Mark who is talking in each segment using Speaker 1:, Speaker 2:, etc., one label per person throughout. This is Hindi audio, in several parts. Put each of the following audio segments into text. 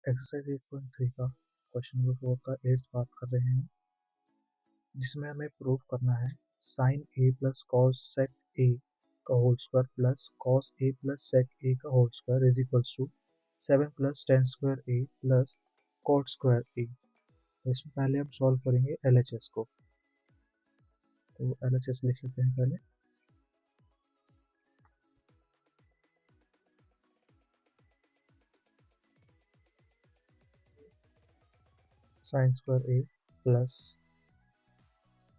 Speaker 1: एक्सरसाइज 8.3 का क्वेश्चन नंबर 4 का 8th पार्ट कर रहे हैं, जिसमें हमें प्रूव करना है sine A plus cosec A का whole square plus cos A plus sec A का whole square is equals to 7 plus tan² A plus cot² A. तो इसमें पहले हम सॉल्व करेंगे LHS को। तो LHS लिख लेते हैं पहले। sin² A plus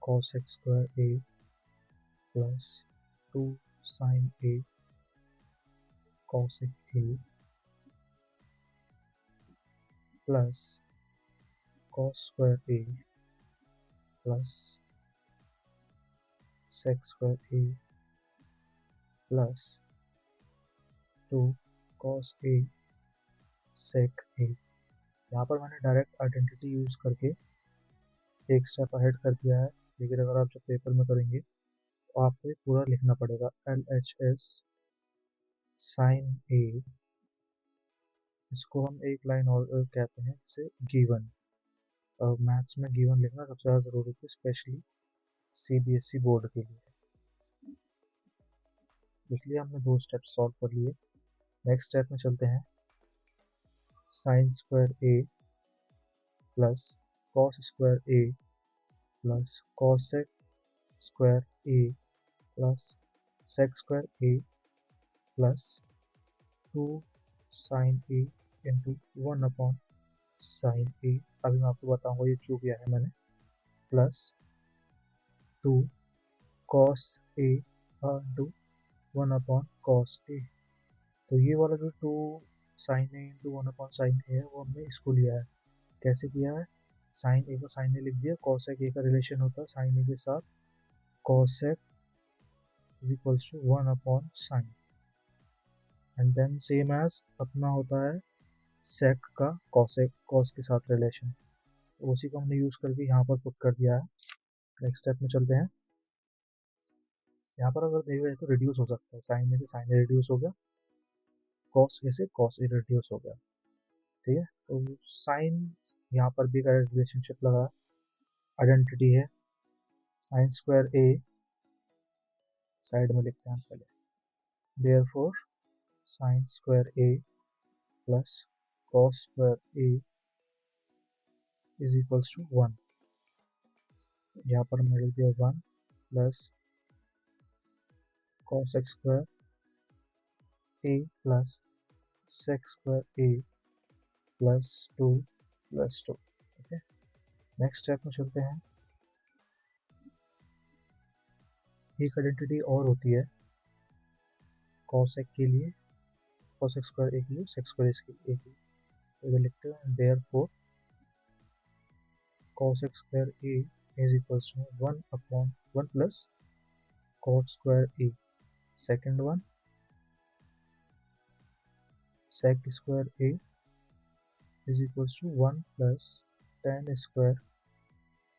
Speaker 1: cosec² A plus 2 sin A cosec A plus cos² A plus sec² A plus 2 cos A sec ए। यहाँ पर मैंने डायरेक्ट आइडेंटिटी यूज करके एक स्टेप अहेड कर दिया है, लेकिन अगर आप जब पेपर में करेंगे तो आपको ये पूरा लिखना पड़ेगा। LHS साइन ए, इसको हम एक लाइन और कहते हैं जैसे गिवन। मैथ्स में गिवन लिखना सबसे ज़्यादा ज़रूरी है, स्पेशली CBSE बोर्ड के लिए। इसलिए हमने 2 स्टेप सॉल्व कर लिए। नेक्स्ट स्टेप में चलते हैं। sin² A plus cos² A plus cosec² A plus sec² A plus 2 sin A into 1/sin ए। अभी मैं आपको बताऊंगा ये क्यों किया है मैंने। प्लस 2 cos ए इंटू 1/cos ए। तो ये वाला जो 2 sin ए इंटू 1/sin ए है, वो हमने इसको लिया है। कैसे किया है? साइन ए का साइन ए लिख दिया। cosec ए का रिलेशन होता है साइन ए के साथ cosec is equals to 1/sin, and then same as अपना होता है sec का cosec, cos के साथ रिलेशन, तो उसी को हमने यूज करके यहाँ पर पुट कर दिया है। नेक्स्ट स्टेप में चलते हैं। यहाँ पर अगर देखा जाए तो रिड्यूस हो सकता है। साइन ए से साइन ए रिड्यूस हो गया, cos ए से cos ए रिड्यूस हो गया। ठीक है, तो साइन यहाँ पर भी रिलेशनशिप लगा, आइडेंटिटी है। sin² ए साइड में लिखते हैं पहले। Therefore sin² A plus cos² A is equals to 1। यहाँ पर मैं लिख दिया 1 plus cosec² A plus sec² A plus 2 plus 2। Okay, next step में चलते हैं। एक आइडेंटिटी और होती है cosec के लिए, cosec² ए के लिए, sec² ए के लिए। इधर लिखते हैं therefore cosec² A is equals to 1/1 plus cot² A. Second one sec² A is equals to 1 plus tan²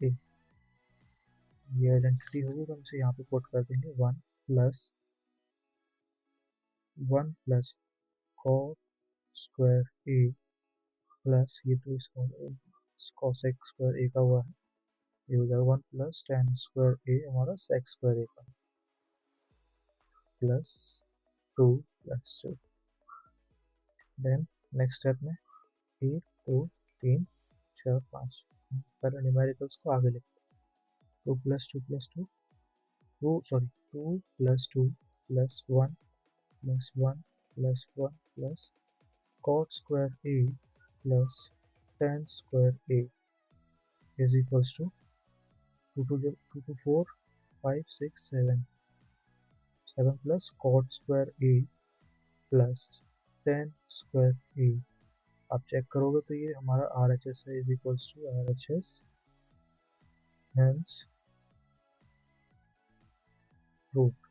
Speaker 1: A. ये आइडेंटिटी होगी तो हम इसे यहाँ पे पुट कर देंगे 1 प्लस cot² ए प्लस ये तो इसका cosec² ए का हुआ है, ये हो जाएगा 1 प्लस tan² ए हमारा sec² ए का plus 2 plus 2। Then next step में 1 2 3 4 5 पहले न्यूमेरिकल्स को आगे लिखते हैं। 2 plus 2 plus 2 2 plus 2 plus 1 plus 1 plus 1 plus cot² A plus tan² A is equals to 2 to 4 5 6 7 7 plus cot² A plus tan² A. आप चेक करोगे तो ये हमारा RHS है, is equals to RHS, hence proved.